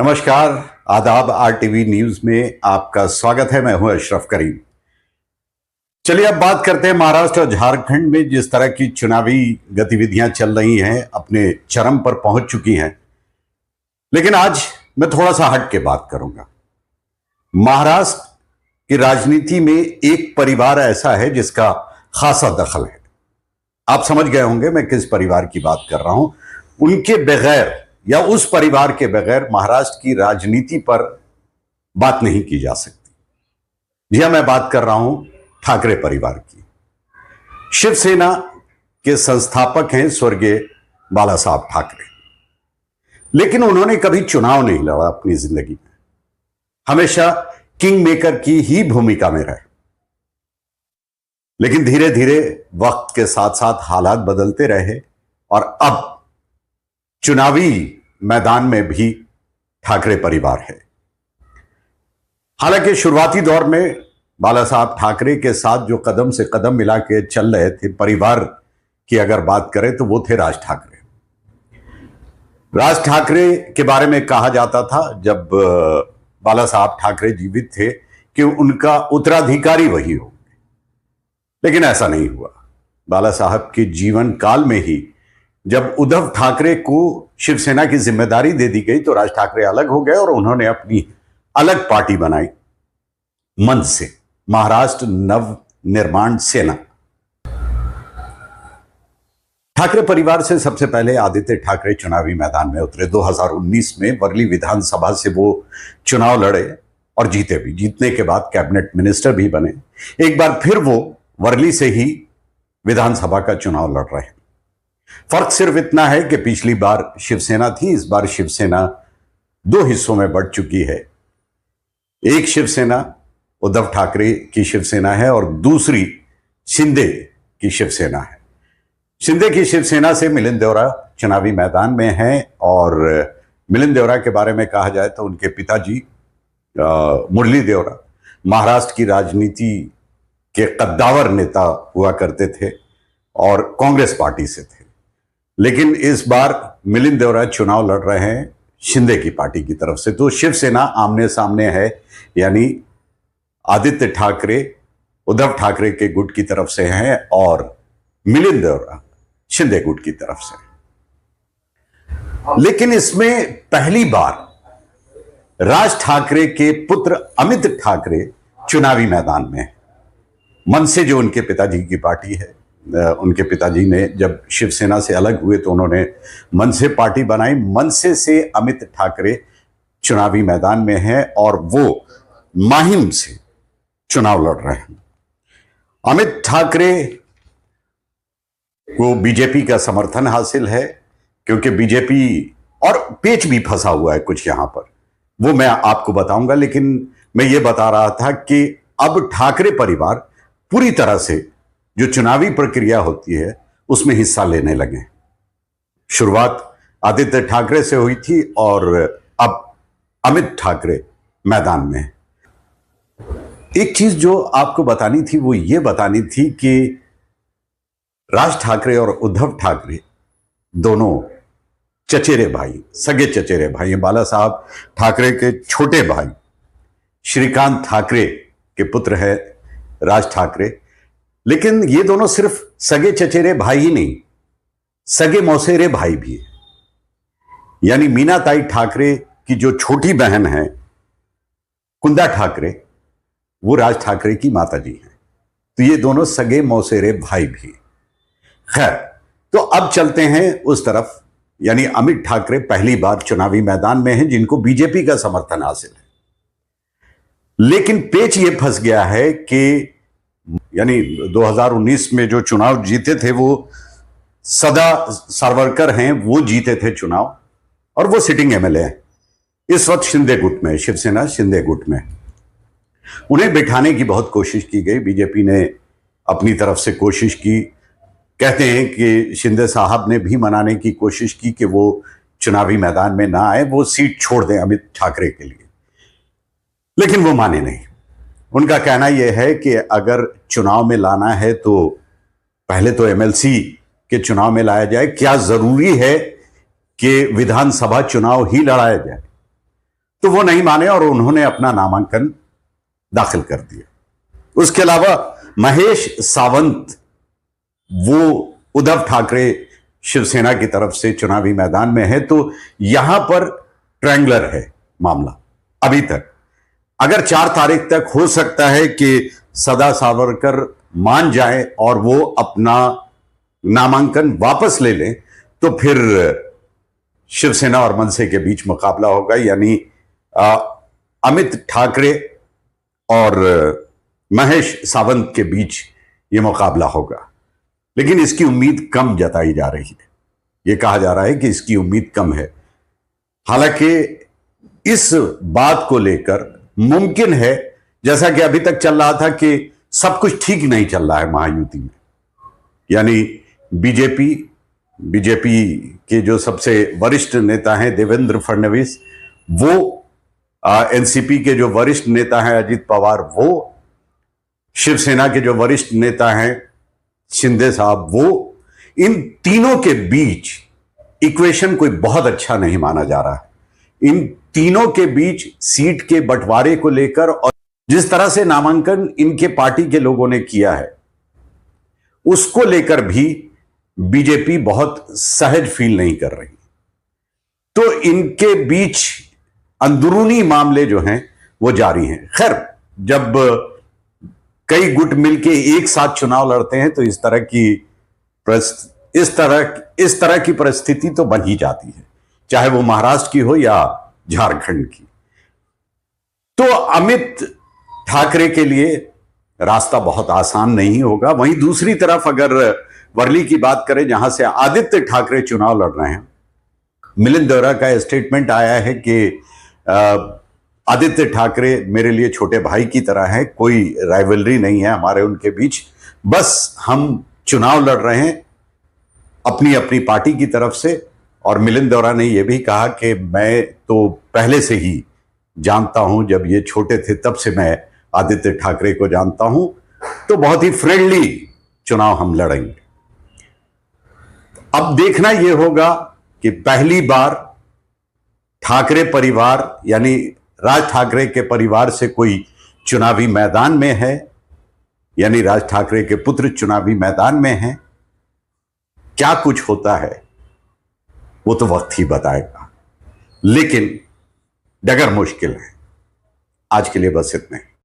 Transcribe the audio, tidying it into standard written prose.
नमस्कार, आदाब। RTV news में आपका स्वागत है। मैं हूं अशरफ करीम। चलिए अब बात करते हैं महाराष्ट्र और झारखंड में जिस तरह की चुनावी गतिविधियां चल रही हैं, अपने चरम पर पहुंच चुकी हैं। लेकिन आज मैं थोड़ा सा हट के बात करूंगा। महाराष्ट्र की राजनीति में एक परिवार ऐसा है जिसका खासा दखल है। आप समझ गए होंगे मैं किस परिवार की बात कर रहा हूं। उनके बगैर या उस परिवार के बगैर महाराष्ट्र की राजनीति पर बात नहीं की जा सकती। जी हां, मैं बात कर रहा हूं ठाकरे परिवार की। शिवसेना के संस्थापक हैं स्वर्गीय बाला साहब ठाकरे। लेकिन उन्होंने कभी चुनाव नहीं लड़ा अपनी जिंदगी में। हमेशा किंग मेकर की ही भूमिका में रहे। लेकिन धीरे धीरे वक्त के साथ साथ हालात बदलते रहे और अब चुनावी मैदान में भी ठाकरे परिवार है। हालांकि शुरुआती दौर में बाला साहब ठाकरे के साथ जो कदम से कदम मिला के चल रहे थे परिवार की अगर बात करें तो वो थे राज ठाकरे। राज ठाकरे के बारे में कहा जाता था जब बाला साहब ठाकरे जीवित थे कि उनका उत्तराधिकारी वही हो। लेकिन ऐसा नहीं हुआ। बाला साहब के जीवन काल में ही जब उद्धव ठाकरे को शिवसेना की जिम्मेदारी दे दी गई तो राज ठाकरे अलग हो गए और उन्होंने अपनी अलग पार्टी बनाई, मन से, महाराष्ट्र नव निर्माण सेना। ठाकरे परिवार से सबसे पहले आदित्य ठाकरे चुनावी मैदान में उतरे। 2019 में वर्ली विधानसभा से वो चुनाव लड़े और जीते भी। जीतने के बाद कैबिनेट मिनिस्टर भी बने। एक बार फिर वो वर्ली से ही विधानसभा का चुनाव लड़ रहे हैं। फर्क सिर्फ इतना है कि पिछली बार शिवसेना थी, इस बार शिवसेना दो हिस्सों में बढ़ चुकी है। एक शिवसेना उद्धव ठाकरे की शिवसेना है और दूसरी शिंदे की शिवसेना है। शिंदे की शिवसेना से मिलिंद देवरा चुनावी मैदान में हैं और मिलिंद देवरा के बारे में कहा जाए तो उनके पिताजी मुरली देवरा महाराष्ट्र की राजनीति के कद्दावर नेता हुआ करते थे और कांग्रेस पार्टी से थे। लेकिन इस बार मिलिंद देवरा चुनाव लड़ रहे हैं शिंदे की पार्टी की तरफ से। तो शिवसेना आमने सामने है, यानी आदित्य ठाकरे उद्धव ठाकरे के गुट की तरफ से हैं और मिलिंद देवरा शिंदे गुट की तरफ से। लेकिन इसमें पहली बार राज ठाकरे के पुत्र अमित ठाकरे चुनावी मैदान में है। मनसे जो उनके पिताजी की पार्टी है, उनके पिताजी ने जब शिवसेना से अलग हुए तो उन्होंने मनसे पार्टी बनाई। मनसे से अमित ठाकरे चुनावी मैदान में हैं और वो माहिम से चुनाव लड़ रहे हैं। अमित ठाकरे को बीजेपी का समर्थन हासिल है क्योंकि बीजेपी और पेच भी फंसा हुआ है कुछ यहां पर, वो मैं आपको बताऊंगा। लेकिन मैं ये बता रहा था कि अब ठाकरे परिवार पूरी तरह से जो चुनावी प्रक्रिया होती है उसमें हिस्सा लेने लगे। शुरुआत आदित्य ठाकरे से हुई थी और अब अमित ठाकरे मैदान में। एक चीज जो आपको बतानी थी वो ये बतानी थी कि राज ठाकरे और उद्धव ठाकरे दोनों चचेरे भाई, सगे चचेरे भाई हैं। बाला साहब ठाकरे के छोटे भाई श्रीकांत ठाकरे के पुत्र है राज ठाकरे। लेकिन ये दोनों सिर्फ सगे चचेरे भाई ही नहीं, सगे मौसेरे भाई भी है। यानी मीनाताई ठाकरे की जो छोटी बहन है कुंदा ठाकरे, वो राज ठाकरे की माताजी हैं। तो ये दोनों सगे मौसेरे भाई भी। खैर, तो अब चलते हैं उस तरफ। यानी अमित ठाकरे पहली बार चुनावी मैदान में हैं जिनको बीजेपी का समर्थन हासिल है। लेकिन पेच ये फंस गया है कि यानी 2019 में जो चुनाव जीते थे वो सदा सावरकर हैं, वो जीते थे चुनाव और वो सिटिंग एमएलए हैं। इस वक्त शिंदे गुट में, शिवसेना शिंदे गुट में। उन्हें बिठाने की बहुत कोशिश की गई, बीजेपी ने अपनी तरफ से कोशिश की। कहते हैं कि शिंदे साहब ने भी मनाने की कोशिश की कि वो चुनावी मैदान में ना आए, वो सीट छोड़ दें अमित ठाकरे के लिए। लेकिन वो माने नहीं। उनका कहना यह है कि अगर चुनाव में लाना है तो पहले तो एमएलसी के चुनाव में लाया जाए। क्या जरूरी है कि विधानसभा चुनाव ही लड़ाया जाए? तो वो नहीं माने और उन्होंने अपना नामांकन दाखिल कर दिया। उसके अलावा महेश सावंत, वो उद्धव ठाकरे शिवसेना की तरफ से चुनावी मैदान में है। तो यहां पर ट्रायंगुलर है मामला अभी तक। अगर 4 तारीख तक हो सकता है कि सदा सावरकर मान जाए और वो अपना नामांकन वापस ले लें, तो फिर शिवसेना और मनसे के बीच मुकाबला होगा, यानी अमित ठाकरे और महेश सावंत के बीच ये मुकाबला होगा। लेकिन इसकी उम्मीद कम जताई जा रही है। यह कहा जा रहा है कि इसकी उम्मीद कम है। हालांकि इस बात को लेकर मुमकिन है, जैसा कि अभी तक चल रहा था, कि सब कुछ ठीक नहीं चल रहा है महायुति में। यानी बीजेपी के जो सबसे वरिष्ठ नेता हैं देवेंद्र फडणवीस, वो एनसीपी के जो वरिष्ठ नेता हैं अजित पवार, वो शिवसेना के जो वरिष्ठ नेता हैं शिंदे साहब, वो इन तीनों के बीच इक्वेशन कोई बहुत अच्छा नहीं माना जा रहा है। इन तीनों के बीच सीट के बंटवारे को लेकर और जिस तरह से नामांकन इनके पार्टी के लोगों ने किया है, उसको लेकर भी बीजेपी बहुत सहज फील नहीं कर रही। तो इनके बीच अंदरूनी मामले जो हैं वो जारी हैं। खैर, जब कई गुट मिलके एक साथ चुनाव लड़ते हैं तो इस तरह की परिस्थिति तो बन ही जाती है, चाहे वो महाराष्ट्र की हो या झारखंड की। तो अमित ठाकरे के लिए रास्ता बहुत आसान नहीं होगा। वहीं दूसरी तरफ अगर वर्ली की बात करें, जहां से आदित्य ठाकरे चुनाव लड़ रहे हैं, मिलिंद देवरा का स्टेटमेंट आया है कि आदित्य ठाकरे मेरे लिए छोटे भाई की तरह है, कोई राइवलरी नहीं है हमारे उनके बीच, बस हम चुनाव लड़ रहे हैं अपनी अपनी पार्टी की तरफ से। और मिलिंद देवरा ने यह भी कहा कि मैं तो पहले से ही जानता हूं, जब ये छोटे थे तब से मैं आदित्य ठाकरे को जानता हूं, तो बहुत ही फ्रेंडली चुनाव हम लड़ेंगे। अब देखना यह होगा कि पहली बार ठाकरे परिवार यानी राज ठाकरे के परिवार से कोई चुनावी मैदान में है, यानी राज ठाकरे के पुत्र चुनावी मैदान में हैं। क्या कुछ होता है वो तो वक्त ही बताएगा, लेकिन डगर मुश्किल है। आज के लिए बस इतना ही।